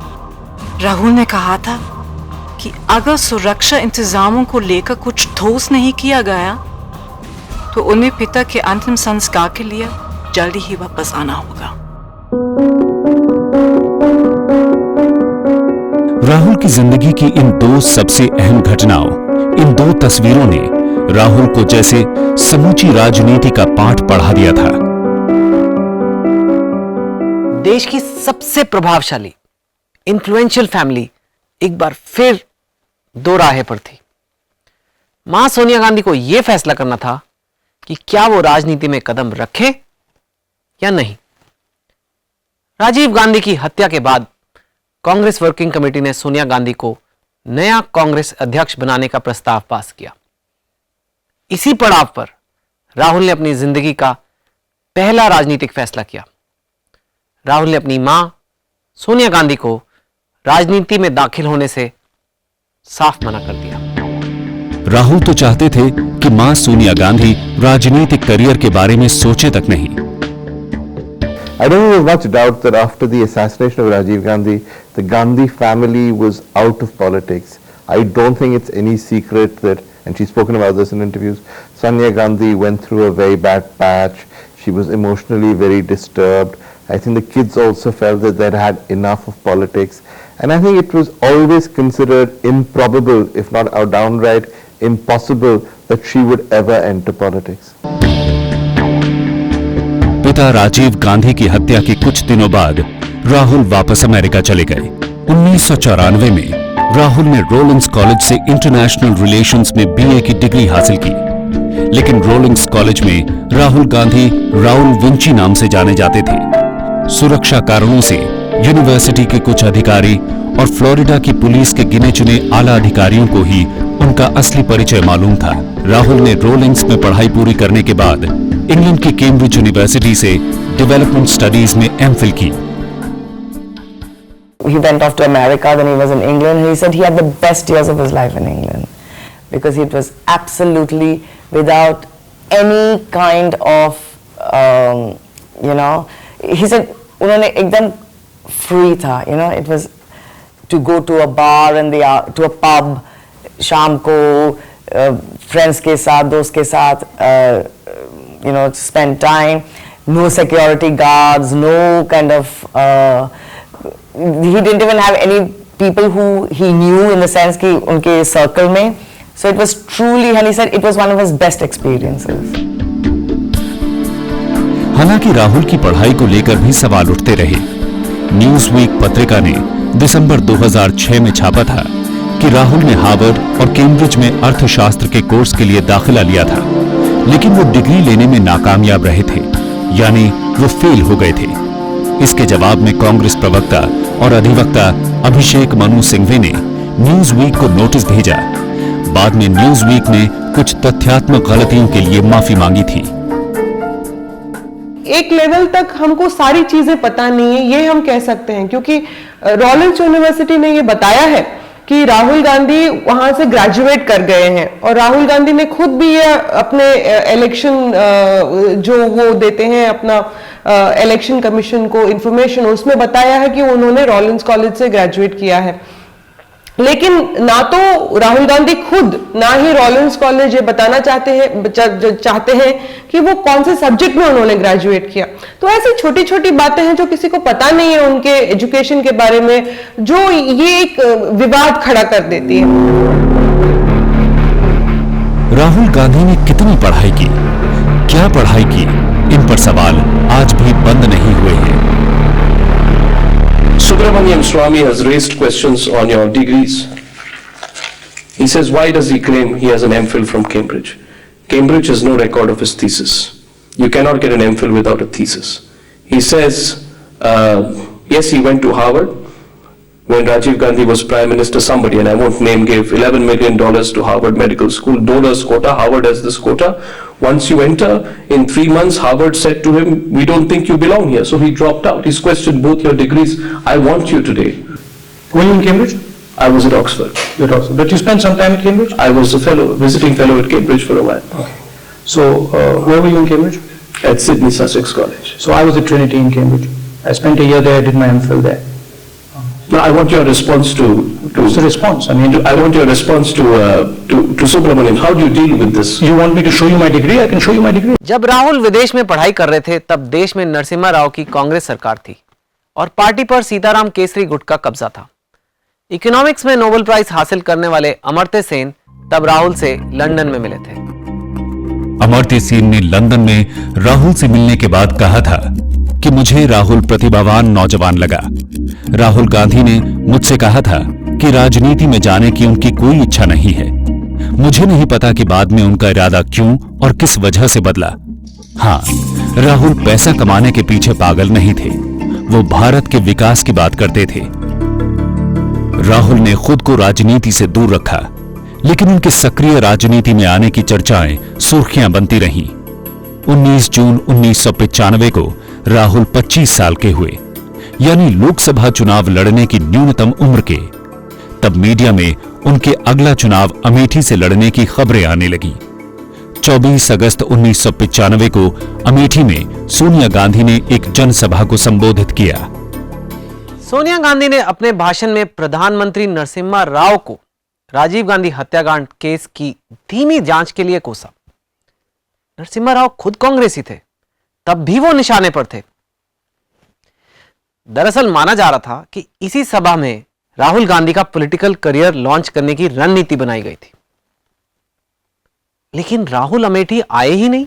राहुल ने कहा था कि अगर सुरक्षा इंतजामों को लेकर कुछ ठोस नहीं किया गया तो उन्हें पिता के अंतिम संस्कार के लिए जल्दी ही वापस आना होगा। राहुल की जिंदगी की इन दो सबसे अहम घटनाओं, इन दो तस्वीरों ने राहुल को जैसे समूची राजनीति का पाठ पढ़ा दिया था। देश की सबसे प्रभावशाली इन्फ्लुएंशियल फैमिली एक बार फिर दो राहें पर थी। मां सोनिया गांधी को यह फैसला करना था कि क्या वो राजनीति में कदम रखे या नहीं। राजीव गांधी की हत्या के बाद कांग्रेस वर्किंग कमेटी ने सोनिया गांधी को नया कांग्रेस अध्यक्ष बनाने का प्रस्ताव पास किया। इसी पड़ाव पर राहुल ने अपनी जिंदगी का पहला राजनीतिक फैसला किया। राहुल ने अपनी मां सोनिया गांधी को राजनीति में दाखिल होने से साफ मना कर दिया। राहुल तो चाहते थे कि मां सोनिया गांधी राजनीतिक करियर के बारे में सोचे तक नहीं। I don't think there's much doubt that after the assassination of Rajiv Gandhi, the Gandhi family was out of politics. I don't think it's any secret that, and she's spoken about this in interviews, Sonia Gandhi went through a very bad patch. She was emotionally very disturbed. I think the kids also felt that they'd had enough of politics. And I think it was always considered improbable, if not downright impossible, that she would ever enter politics. पिता राजीव गांधी की हत्या के कुछ दिनों बाद राहुल वापस अमेरिका चले गए। 1994 में राहुल ने रोलिंग्स कॉलेज से इंटरनेशनल रिलेशंस में BA की डिग्री हासिल की। लेकिन रोलिंग्स कॉलेज में राहुल गांधी राउल विंची नाम से जाने जाते थे। सुरक्षा कारणों से यूनिवर्सिटी के कुछ अधिकारी और फ्लोरिडा की पुलिस के गिने चुने आला अधिकारियों को ही उनका असली परिचय मालूम था। राहुल ने रोलिंग्स में पढ़ाई पूरी करने के बाद इंग्लैंड की कैम्ब्रिज यूनिवर्सिटी से डेवलपमेंट स्टडीज में MPhil की। He went off to America, then he was in England, and he said he had the best years of his life in England because it was absolutely without any kind of, he said उन्होंने एकदम free था, it was to go to a bar and to a pub शाम को friends के साथ, दोस्त के साथ, spend time, no security guards, no kind of, he didn't even have any people who he knew in the sense कि उनके circle में, so it was truly, and he said it was one of his best experiences. हालांकि राहुल की पढ़ाई को लेकर भी सवाल उठते रहे। न्यूज़वीक पत्रिका ने दिसंबर 2006 में छापा था कि राहुल ने हार्वर्ड और कैम्ब्रिज में अर्थशास्त्र के कोर्स के लिए दाखिला लिया था, लेकिन वो डिग्री लेने में नाकामयाब रहे थे, यानी वो फेल हो गए थे। इसके जवाब में कांग्रेस प्रवक्ता और अधिवक्ता अभिषेक मनु सिंघवी ने न्यूज़वीक को नोटिस भेजा। बाद में न्यूज़वीक ने कुछ तथ्यात्मक गलतियों के लिए माफी मांगी थी। एक लेवल तक हमको सारी चीजें पता नहीं है, ये हम कह सकते हैं, क्योंकि रॉलेंस यूनिवर्सिटी ने ये बताया है कि राहुल गांधी वहां से ग्रेजुएट कर गए हैं, और राहुल गांधी ने खुद भी ये अपने इलेक्शन जो वो देते हैं अपना इलेक्शन कमीशन को इंफॉर्मेशन, उसमें बताया है कि उन्होंने रॉलेंस कॉलेज से ग्रेजुएट किया है। लेकिन ना तो राहुल गांधी खुद ना ही रॉलेंस कॉलेज ये बताना चाहते हैं कि वो कौन से सब्जेक्ट में उन्होंने ग्रेजुएट किया। तो ऐसी छोटी छोटी बातें हैं जो किसी को पता नहीं है उनके एजुकेशन के बारे में, जो ये एक विवाद खड़ा कर देती है। राहुल गांधी ने कितनी पढ़ाई की, क्या पढ़ाई की, इन पर सवाल आज भी बंद नहीं हुए हैं। Subramanian Swamy has raised questions on your degrees. He says, why does he claim he has an MPhil from Cambridge? Cambridge has no record of his thesis. You cannot get an MPhil without a thesis. He says, yes, he went to Harvard. When Rajiv Gandhi was Prime Minister, somebody, and I won't name, gave $11 million to Harvard Medical School, donors quota. Harvard has this quota. Once you enter, in 3 months, Harvard said to him, we don't think you belong here. So he dropped out. He's questioned both your degrees. I want you today. Were you in Cambridge? I was at Oxford. You were at Oxford. But you spent some time at Cambridge? I was a fellow, visiting fellow at Cambridge for a while. Okay. So, where were you in Cambridge? At Sydney Sussex College. So I was at Trinity in Cambridge. I spent a year there, did my MPhil there. No, I want your response to What's the response? I mean, I want your response to Subramanian. How do you deal with this? You want me to show you my degree? I can show you my degree. जब राहुल विदेश में पढ़ाई कर रहे थे तब देश में नरसिम्हा राव की कांग्रेस सरकार थी और पार्टी पर सीताराम केसरी गुट का कब्जा था। इकोनॉमिक्स में नोबेल प्राइज हासिल करने वाले अमर्त्य सेन तब राहुल से लंदन में मिले थे। अमर्त्य सेन ने लंदन में राहुल से मिलने के बाद कहा था कि मुझे राहुल प्रतिभावान नौजवान लगा। राहुल गांधी ने मुझसे कहा था कि राजनीति में जाने की उनकी कोई इच्छा नहीं है। मुझे नहीं पता कि बाद में उनका इरादा क्यों और किस वजह से बदला। हाँ, राहुल पैसा कमाने के पीछे पागल नहीं थे, वो भारत के विकास की बात करते थे। राहुल ने खुद को राजनीति से दूर रखा, लेकिन उनके सक्रिय राजनीति में आने की चर्चाएं सुर्खियां बनती रहीं। 19 जून 1995 को राहुल 25 साल के हुए, यानी लोकसभा चुनाव लड़ने की न्यूनतम उम्र के। तब मीडिया में उनके अगला चुनाव अमेठी से लड़ने की खबरें आने लगी। 24 अगस्त 1995 को अमेठी में सोनिया गांधी ने एक जनसभा को संबोधित किया। सोनिया गांधी ने अपने भाषण में प्रधानमंत्री नरसिम्हा राव को राजीव गांधी हत्याकांड केस की धीमी जांच के लिए कोसा। नरसिम्हा राव खुद कांग्रेसी थे, तब भी वो निशाने पर थे। दरअसल माना जा रहा था कि इसी सभा में राहुल गांधी का पॉलिटिकल करियर लॉन्च करने की रणनीति बनाई गई थी। लेकिन राहुल अमेठी आए ही नहीं।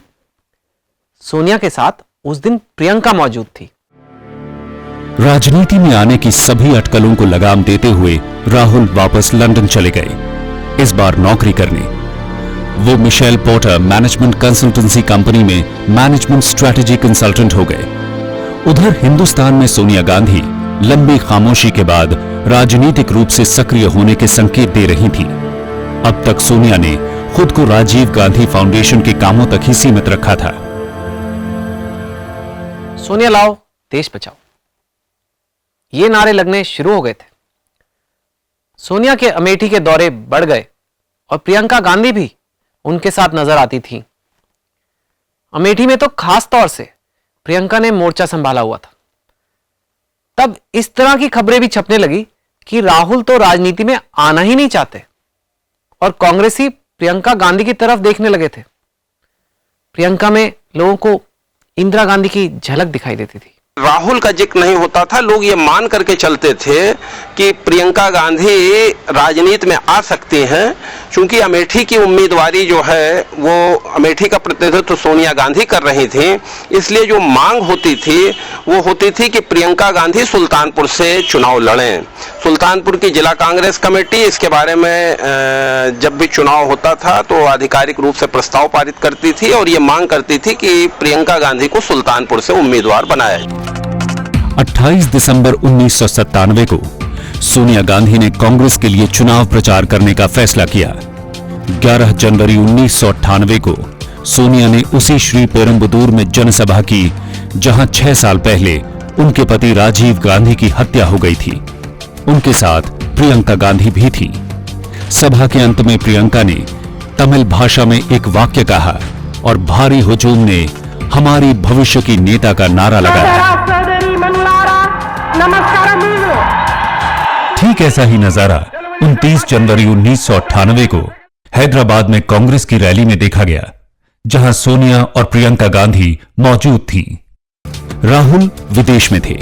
सोनिया के साथ उस दिन प्रियंका मौजूद थी। राजनीति में आने की सभी अटकलों को लगाम देते हुए राहुल वापस लंदन चले गए, इस बार नौकरी करने। वो Michelle Porter management consultancy company में मैनेजमेंट स्ट्रेटेजी कंसल्टेंट हो गए। उधर हिंदुस्तान में सोनिया गांधी लंबी खामोशी के बाद राजनीतिक रूप से सक्रिय होने के संकेत दे रही थी। अब तक सोनिया ने खुद को राजीव गांधी फाउंडेशन के कामों तक ही सीमित रखा था। सोनिया लाओ, देश बचाओ, ये नारे लगने शुरू हो गए थे। सोनिया के अमेठी के दौरे बढ़ गए और प्रियंका गांधी भी उनके साथ नजर आती थी। अमेठी में तो खास तौर से प्रियंका ने मोर्चा संभाला हुआ था। तब इस तरह की खबरें भी छपने लगी कि राहुल तो राजनीति में आना ही नहीं चाहते और कांग्रेसी प्रियंका गांधी की तरफ देखने लगे थे। प्रियंका में लोगों को इंदिरा गांधी की झलक दिखाई देती थी। राहुल का जिक्र नहीं होता था, लोग ये मान करके चलते थे कि प्रियंका गांधी राजनीति में आ सकती हैं, क्योंकि अमेठी की उम्मीदवारी जो है वो अमेठी का प्रतिनिधित्व सोनिया गांधी कर रही थी। इसलिए जो मांग होती थी वो होती थी कि प्रियंका गांधी सुल्तानपुर से चुनाव लड़ें। सुल्तानपुर की जिला कांग्रेस कमेटी इसके बारे में जब भी चुनाव होता था तो आधिकारिक रूप से प्रस्ताव पारित करती थी और ये मांग करती थी कि प्रियंका गांधी को सुल्तानपुर से उम्मीदवार बनाया जाए। 28 दिसंबर 1997 को सोनिया गांधी ने कांग्रेस के लिए चुनाव प्रचार करने का फैसला किया। 11 जनवरी 1998 को सोनिया ने उसी श्री पेरुम्बदूर में जनसभा की जहां 6 साल पहले उनके पति राजीव गांधी की हत्या हो गई थी। उनके साथ प्रियंका गांधी भी थी। सभा के अंत में प्रियंका ने तमिल भाषा में एक वाक्य कहा और भारी हुजूम ने हमारी भविष्य की नेता का नारा लगाया। ठीक ऐसा ही नजारा 29 जनवरी 1998 को हैदराबाद में कांग्रेस की रैली में देखा गया, जहां सोनिया और प्रियंका गांधी मौजूद थीं। राहुल विदेश में थे,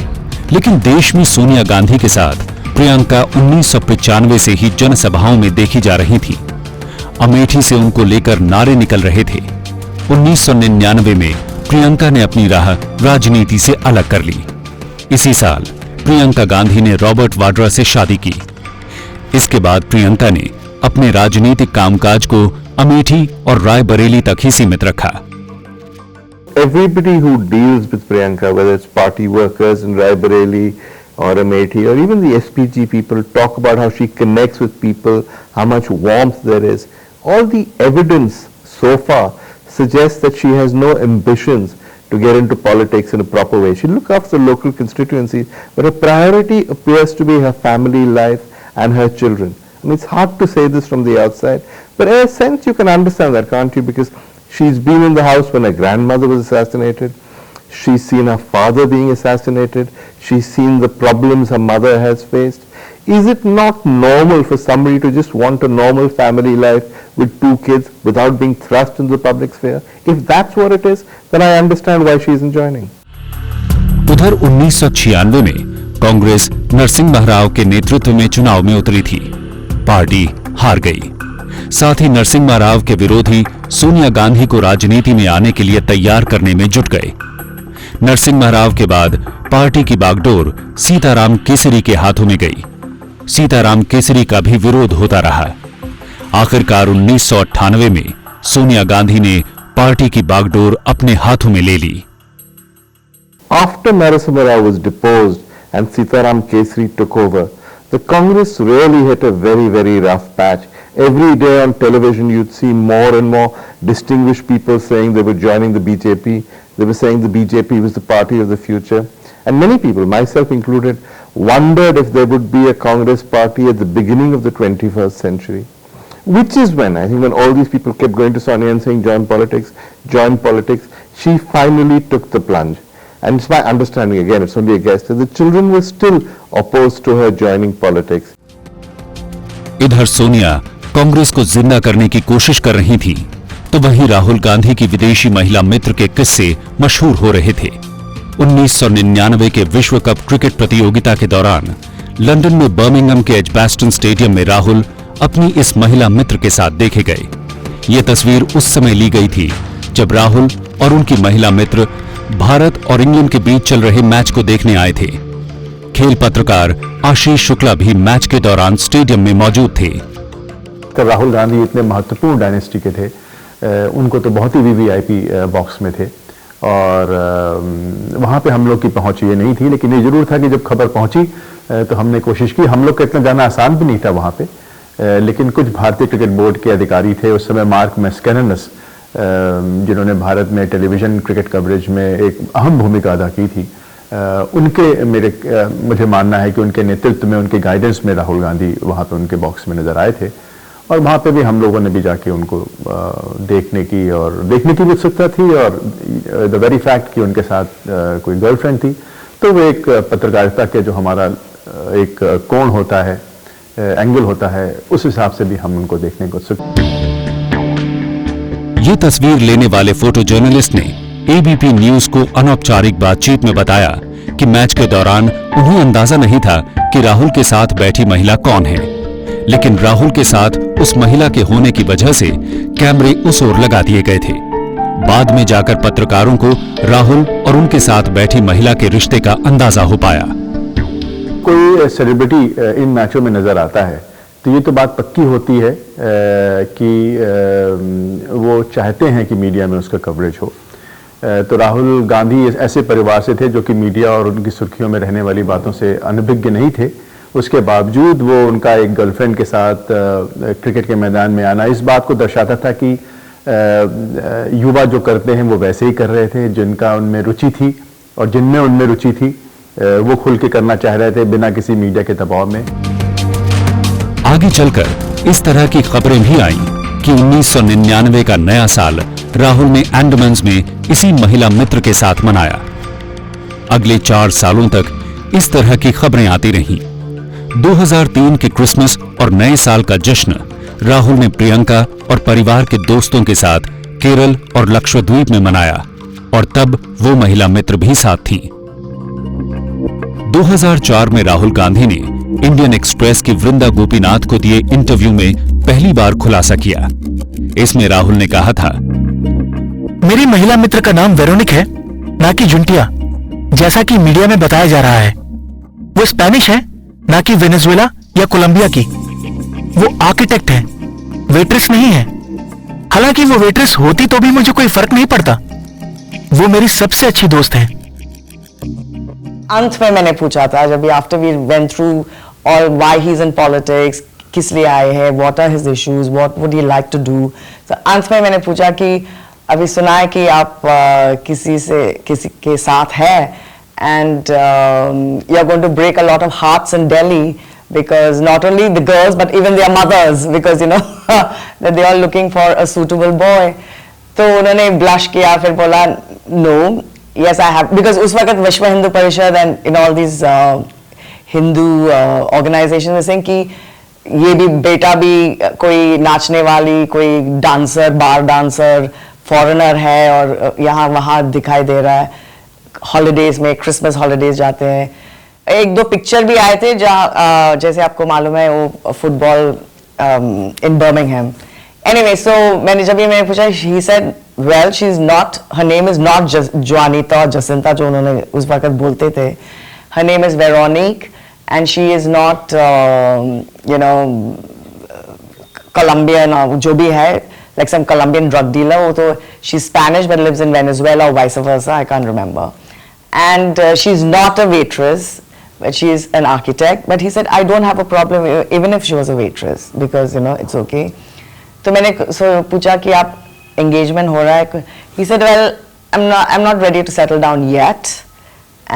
लेकिन देश में सोनिया गांधी के साथ प्रियंका 1995 से ही जनसभाओं में देखी जा रही थी। अमेठी से उनको लेकर नारे निकल रहे थे। 1999 में प्रियंका ने अपनी राह राजनीति से अलग कर ली। इसी साल प्रियंका गांधी ने रॉबर्ट वाड्रा से शादी की। इसके बाद प्रियंका ने अपने राजनीतिक कामकाज को अमेठी और रायबरेली तक ही सीमित रखा। Everybody who deals with Priyanka, whether it's party workers in Raebareli or Amethi or even the SPG people, talk about how she connects with people, how much warmth there is. All the evidence so far suggests that she has no ambitions to get into politics in a proper way. She looks after local constituencies, but her priority appears to be her family life and her children. I mean, it's hard to say this from the outside, but in a sense you can understand that, can't you? Because she's been in the house when her grandmother was assassinated. She's seen her father being assassinated. She's seen the problems her mother has faced. Is it not normal for somebody to just want a normal family life with 2 kids without being thrust into the public sphere? If that's what it is, then I understand why she isn't joining. उधर 1996 में कांग्रेस नरसिम्हा राव के नेतृत्व में चुनाव में उतरी थी। पार्टी हार गई। साथ ही नरसिम्हा राव के विरोधी सोनिया गांधी को राजनीति में आने के लिए तैयार करने में जुट गए। नरसिम्हा राव के बाद पार्टी की बागडोर सीताराम केसरी के हाथों में गई। सीताराम केसरी का भी विरोध होता रहा। आखिरकार 1998 में सोनिया गांधी ने पार्टी की बागडोर अपने हाथों में ले ली। After Narasimha Rao was deposed and Sitaram Kesari took over, the Congress really hit a very, very rough patch. Every day on television you'd see more and more distinguished people saying they were joining the BJP. They were saying the BJP was the party of the future. And many people, myself included, wondered if there would be a Congress party at the beginning of the 21st century. Which is when, I think when all these people kept going to Sonia and saying join politics, she finally took the plunge. And it's my understanding, again, it's only a guess, that the children were still opposed to her joining politics. इधर सोनिया कांग्रेस को जिंदा करने की कोशिश कर रही थी, तो वहीं राहुल गांधी की विदेशी महिला मित्र के किस्से मशहूर हो रहे थे। 1999 के विश्व कप क्रिकेट प्रतियोगिता के दौरान लंदन में बर्मिंघम के एजबैस्टन स्टेडियम में राहुल अपनी इस महिला मित्र के साथ देखे गए। ये तस्वीर उस समय ली गई थी जब राहुल और उनकी महिला मित्र भारत और इंग्लैंड के बीच चल रहे मैच को देखने आए थे। खेल पत्रकार आशीष शुक्ला भी मैच के दौरान स्टेडियम में मौजूद थे। राहुल गांधी इतने महत्वपूर्ण डायनेस्टी के थे, उनको तो बहुत ही वीवीआईपी बॉक्स में थे और वहाँ पे हम लोग की पहुँच ये नहीं थी, लेकिन ये जरूर था कि जब खबर पहुँची तो हमने कोशिश की। हम लोग का इतना जाना आसान भी नहीं था वहाँ पे, लेकिन कुछ भारतीय क्रिकेट बोर्ड के अधिकारी थे उस समय, मार्क मैस्कैनस, जिन्होंने भारत में टेलीविजन क्रिकेट कवरेज में एक अहम भूमिका अदा की थी। मुझे मानना है कि उनके नेतृत्व में, उनके गाइडेंस में राहुल गांधी वहाँ पे उनके बॉक्स में नजर आए थे और वहाँ पे भी हम लोगों ने भी जाके उनको देखने की उत्सुकता थी और द वेरी फैक्ट कि उनके साथ कोई गर्लफ्रेंड थी, तो वो एक पत्रकारिता के जो हमारा एक कोण होता है, एंगल होता है, उस हिसाब से भी हम उनको देखने को उत्सुक। ये तस्वीर लेने वाले फोटो जर्नलिस्ट ने एबीपी न्यूज को अनौपचारिक बातचीत में बताया कि मैच के दौरान उन्हें अंदाजा नहीं था कि राहुल के साथ बैठी महिला कौन है, लेकिन राहुल के साथ उस महिला के होने की वजह से कैमरे उस ओर लगा दिए गए थे। बाद में जाकर पत्रकारों को राहुल और उनके साथ बैठी महिला के रिश्ते का अंदाजा हो पाया। कोई सेलिब्रिटी इन मैचों में नजर आता है तो ये तो बात पक्की होती है कि वो चाहते हैं कि मीडिया में उसका कवरेज हो। तो राहुल गांधी ऐसे परिवार से थे जो कि मीडिया और उनकी सुर्खियों में रहने वाली बातों से अनभिज्ञ नहीं थे। उसके बावजूद वो उनका एक गर्लफ्रेंड के साथ क्रिकेट के मैदान में आना इस बात को दर्शाता था कि युवा जो करते हैं वो वैसे ही कर रहे थे, जिनका उनमें रुचि थी और जिनमें उनमें रुचि थी वो खुल के करना चाह रहे थे बिना किसी मीडिया के दबाव में। आगे चलकर इस तरह की खबरें भी आईं कि 1999 का नया साल राहुल ने अंडमान में इसी महिला मित्र के साथ मनाया। अगले 4 सालों तक इस तरह की खबरें आती रहीं। 2003 के क्रिसमस और नए साल का जश्न राहुल ने प्रियंका और परिवार के दोस्तों के साथ केरल और लक्षद्वीप में मनाया और तब वो महिला मित्र भी साथ थीं। 2004 में राहुल गांधी ने इंडियन एक्सप्रेस की वृंदा गोपीनाथ को दिए इंटरव्यू में पहली बार खुलासा किया। इसमें राहुल ने कहा था, मेरी महिला मित्र का नाम वेरोनिक है, ना कि जुंटिया, जैसा कि मीडिया में बताया जा रहा है। वो स्पेनिश है, ना कि वेनेजुएला या कोलंबिया की। वो आर्किटेक्ट है, वेट्रेस नहीं है। हालांकि वो वेट्रेस होती तो भी मुझे कोई फर्क नहीं पड़ता। वो मेरी सबसे अच्छी दोस्त है। अंत में मैंने पूछा था, जब after we went through all why he is in politics, किस लिए आए हैं, what are his issues, what would he like to do. तो अंत में मैंने पूछा कि अभी सुना है कि आप किसी के साथ है, and you are going to break a lot of hearts in Delhi, because not only the girls but even their mothers, because you know that they are looking for a suitable boy. तो उन्होंने blush किया, फिर बोला no, yes I have, because उस वक्त विश्व Hindu Parishad and in all these Hindu organizations were saying कि ये भी बेटा भी कोई नाचने वाली, कोई डांसर, बार डांसर, फॉरेनर है और यहाँ वहाँ दिखाई दे रहा है। हॉलीडेज में, क्रिसमस हॉलीडेज जाते हैं। 1-2 पिक्चर भी आए थे जहाँ जैसे आपको मालूम है वो football in Birmingham. Anyway, so मैंने पूछा, he said well she is not, her name is not Juanita और जसिंता जो उन्होंने उस वक्त बोलते थे। Her name is Veronique and she is not you know Colombian जो भी है, like some Colombian drug dealer, although she's Spanish but lives in Venezuela or vice versa, I can't remember. And she's not a waitress, but she is an architect. But he said, I don't have a problem even if she was a waitress, because you know it's okay. तो मैंने पूछा कि आप engagement हो रहा है? He said, well, I'm not ready to settle down yet,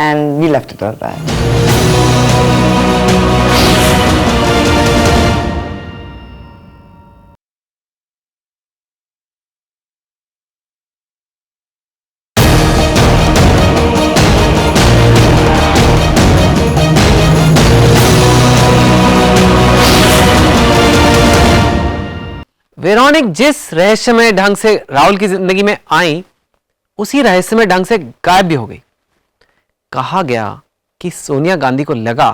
and we left it at that. Veronique जिस रहस्यमय ढंग से राहुल की जिंदगी में आई, उसी रहस्यमय ढंग से गायब भी हो गई। कहा गया कि सोनिया गांधी को लगा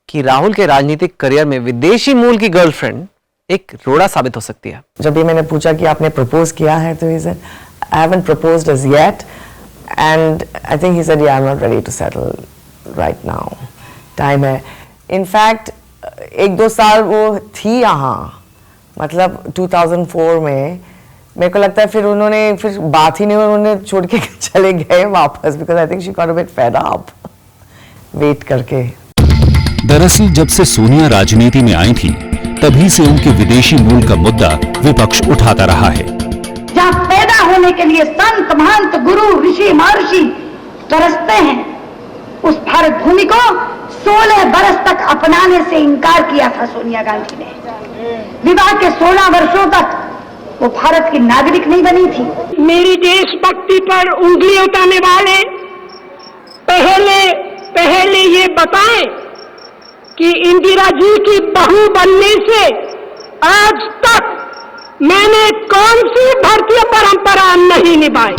कि राहुल के राजनीतिक करियर में विदेशी मूल की गर्लफ्रेंड एक रोड़ा साबित हो सकती है। जब भी मैंने पूछा कि आपने प्रपोज किया है, तो he said, I haven't proposed as yet, and I think he said, yeah, I'm not ready to settle right now. Time है। In fact, 1-2 साल वो थी यहाँ, मतलब 2004 में। मेरे को लगता है फिर उन्होंने फिर बात ही नहीं, उन्होंने छोड़ के चले गए वापस, because I think she got a bit fed up wait करके। दरअसल जब से सोनिया राजनीति में आई थी, तभी से उनके विदेशी मूल का मुद्दा विपक्ष उठाता रहा है। जहाँ पैदा होने के लिए संत, महंत, गुरु, ऋषि, महर्षि तरसते हैं, उस भारत भूमि को 16 बरस तक अपनाने से इनकार किया था सोनिया गांधी ने। विवाह के 16 वर्षों तक वो भारत की नागरिक नहीं बनी थी। मेरी देशभक्ति पर उंगली उठाने वाले पहले ये बताएं कि इंदिरा जी की बहू बनने से आज तक मैंने कौन सी भारतीय परंपरा नहीं निभाई।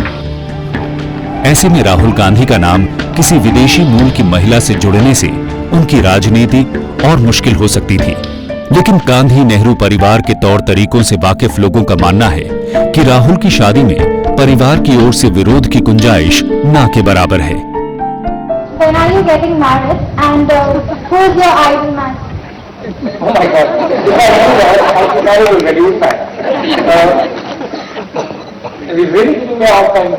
ऐसे में राहुल गांधी का नाम किसी विदेशी मूल की महिला से जुड़ने से उनकी राजनीति और मुश्किल हो सकती थी। लेकिन गांधी नेहरू परिवार के तौर तरीकों से वाकिफ लोगों का मानना है कि राहुल की शादी में परिवार की ओर से विरोध की गुंजाइश ना के बराबर है। When are you getting married and who is your idol man? Oh my God! I will reduce that. We're really giving me off time.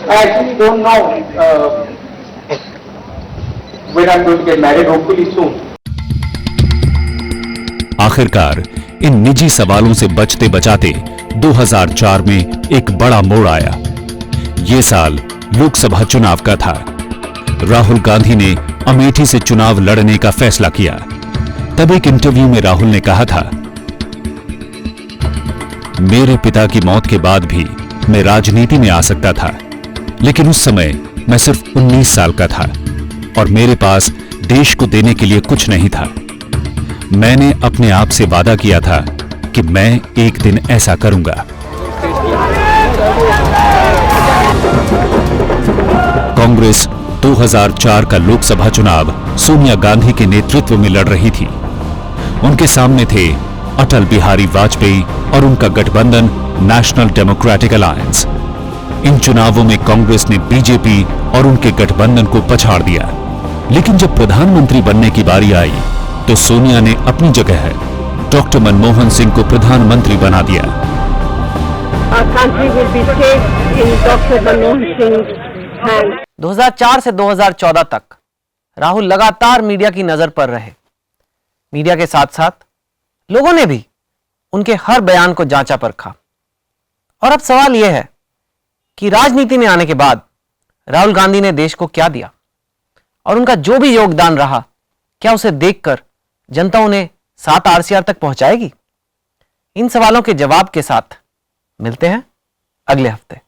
I actually don't know when I'm going to get married. Hopefully soon. आखिरकार इन निजी सवालों से बचते बचाते 2004 में एक बड़ा मोड़ आया। ये साल लोकसभा चुनाव का था। राहुल गांधी ने अमेठी से चुनाव लड़ने का फैसला किया। तब एक इंटरव्यू में राहुल ने कहा था, मेरे पिता की मौत के बाद भी मैं राजनीति में आ सकता था, लेकिन उस समय मैं सिर्फ 19 साल का था और मेरे पास देश को देने के लिए कुछ नहीं था। मैंने अपने आप से वादा किया था कि मैं एक दिन ऐसा करूंगा। कांग्रेस 2004 का लोकसभा चुनाव सोनिया गांधी के नेतृत्व में लड़ रही थी। उनके सामने थे अटल बिहारी वाजपेयी और उनका गठबंधन नेशनल डेमोक्रेटिक अलायंस। इन चुनावों में कांग्रेस ने बीजेपी और उनके गठबंधन को पछाड़ दिया, लेकिन जब प्रधानमंत्री बनने की बारी आई तो सोनिया ने अपनी जगह डॉक्टर मनमोहन सिंह को प्रधानमंत्री बना दिया। 2004 से 2014 तक राहुल लगातार मीडिया की नजर पर रहे। मीडिया के साथ साथ लोगों ने भी उनके हर बयान को जांचा परखा। और अब सवाल यह है कि राजनीति में आने के बाद राहुल गांधी ने देश को क्या दिया और उनका जो भी योगदान रहा, क्या उसे देखकर जनता उन्हें 7 आरसीआर तक पहुंचाएगी? इन सवालों के जवाब के साथ मिलते हैं अगले हफ्ते।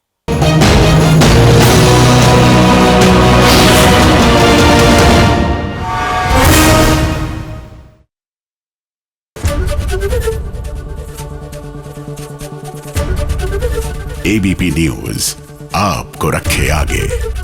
एबीपी न्यूज आपको रखे आगे।